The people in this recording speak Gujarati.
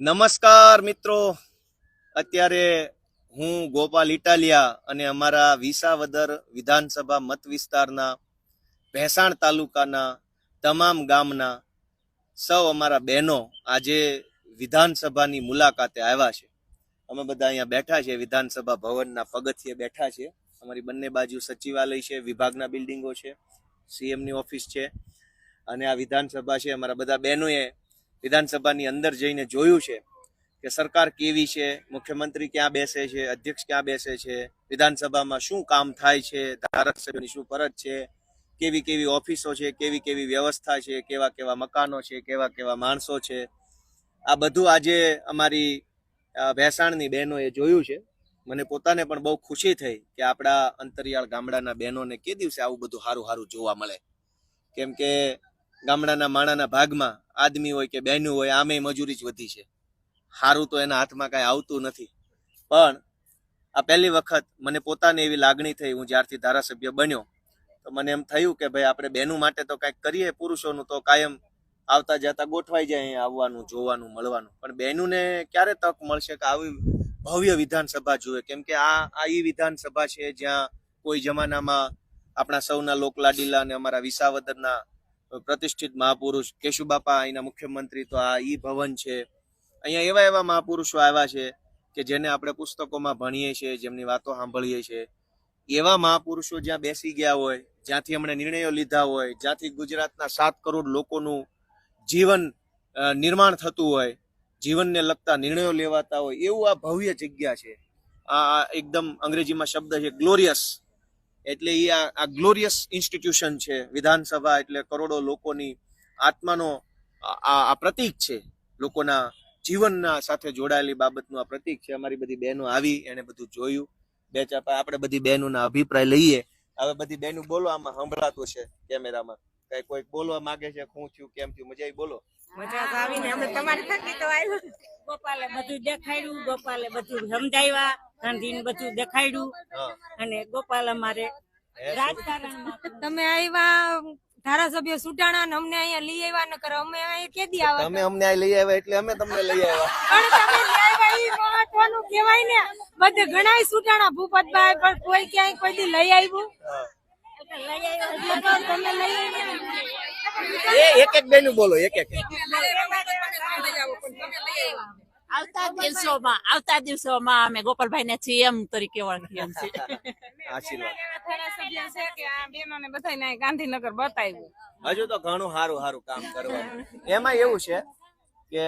નમસ્કાર મિત્રો, અત્યારે હું ગોપાલ ઇટાલિયા અને અમારા વિસાવદર વિધાનસભા મત વિસ્તારના ભેસાણ તાલુકાના તમામ ગામના સૌ અમારા બહેનો આજે વિધાનસભાની મુલાકાતે આવ્યા છે. અમે બધા અહીંયા બેઠા છે, વિધાનસભા ભવનના પગથિયે બેઠા છે. અમારી બંને બાજુ સચિવાલય છે, વિભાગના બિલ્ડિંગો છે, સીએમની ઓફિસ છે અને આ વિધાનસભા છે. અમારા બધા બહેનોએ વિધાનસભાની અંદર જઈને જોયું છે કે સરકાર કેવી છે, મુખ્યમંત્રી ક્યાં બેસે છે, અધ્યક્ષ ક્યાં બેસે છે, વિધાનસભામાં શું કામ થાય છે, ધારાસભ્યોની શું ફરજ છે, કેવી કેવી ઓફિસો છે, કેવી કેવી વ્યવસ્થા છે, કેવા કેવા મકાનો છે, કેવા કેવા માણસો છે. આ બધું આજે અમારી ભેસાણની બહેનોએ જોયું છે. મને પોતાને પણ બહુ ખુશી થઈ કે આપણા અંતરિયાળ ગામડાના બહેનોને કે દિવસે આવું બધું સારું સારું જોવા મળે. કેમ કે ગામડાના માણાના ભાગમાં આદમી હોય કે બહેનું હોય, આમે મજૂરી જ વધી છે. સારું તો એના હાથમાં કાંઈ આવતું નથી. પણ આ પહેલી વખત મને પોતાને એવી લાગણી થઈ, હું જ્યારથી ધારાસભ્ય બન્યો તો મને એમ થયું કે ભાઈ આપણે બહેનું માટે તો કાંઈક કરીએ. પુરુષોનું તો કાયમ આવતા જતા ગોઠવાઈ જાય, અહીંયા આવવાનું, જોવાનું, મળવાનું. પણ બહેનુંને ક્યારે તક મળશે કે આવી ભવ્ય વિધાનસભા જુએ? કેમ કે આ ઈ વિધાનસભા છે જ્યાં કોઈ જમાનામાં આપણા સૌના લોકલાડીલા અને અમારા વિસાવદરના પ્રતિષ્ઠિત મહાપુરુષ કેશુબાપા અહીંના મુખ્યમંત્રી, તો આ ઈ ભવન છે. અહીંયા એવા એવા મહાપુરુષો આવ્યા છે કે જેને આપણે પુસ્તકોમાં ભણીએ છીએ, જેમની વાતો સાંભળીએ છીએ. એવા મહાપુરુષો જ્યાં બેસી ગયા હોય, જ્યાંથી એમણે નિર્ણયો લીધા હોય, જ્યાંથી ગુજરાતના 7 કરોડ લોકોનું જીવન નિર્માણ થતું હોય, જીવનને લગતા નિર્ણયો લેવાતા હોય, એવું આ ભવ્ય જગ્યા છે. આ એકદમ અંગ્રેજીમાં શબ્દ છે ગ્લોરિયસ. એટલે એ આ ગ્લોરિયસ ઇન્સ્ટિટ્યુશન છે. વિધાનસભા એટલે કરોડો લોકોની આત્માનો આ પ્રતીક છે, લોકોના જીવનના સાથે જોડાયેલી બાબતનું આ પ્રતીક છે. અમારી બધી બહેનો આવી, એને બધું જોયું. બે ચાપા આપણે બધી બહેનોના અભિપ્રાય લઈએ. હવે બધી બહેનો બોલો, આમાં સંભળાતું છે કેમેરામાં. કઈ કોઈ બોલવા માંગે છે? શું થયું, કેમ થયું, મજા આવી? બોલો. મજા આવીને અમે તમારી થકી તો આવ્યું. ગોપાલે બધું દેખાડ્યું, ગોપાલે બધું સમજાવ્યા, ગાંધીને બધું દેખાડ્યું. અને ગોપાલ અમારે રાજકારણમાં તમે આવ્યા ધારાસભ્ય સુટાણા ને અમને અહીંયા લઈ આવ્યા, ન કરો અમે અહીંયા કેદી આવ્યા? તમે અમને અહીં લઈ આવ્યા એટલે અમે તમને લઈ આવ્યા. પણ તમે લઈ આવ્યા ઈ મહત્વનું કહેવાય ને. બધે ઘણાય સુટાણા ભૂપતભાઈ, પણ કોઈ ક્યાંય કોઈ દી લઈ આવ્યું? એટલે તો તમે લઈ આવ્યા. એક એક બેનું બોલો, એક એક. આવતા દિવસોમાં અમે ગોપાલભાઈ ને સીએમ તરીકે ઓળખીએ છીએ. આશીર્વાદ. ધારાસભ્ય છે કે આ બેનોને બધાને ગાંધીનગર બતાવ્યું. હજુ તો ઘણું સારું સારું કામ કરવાનું. એમાં એવું છે કે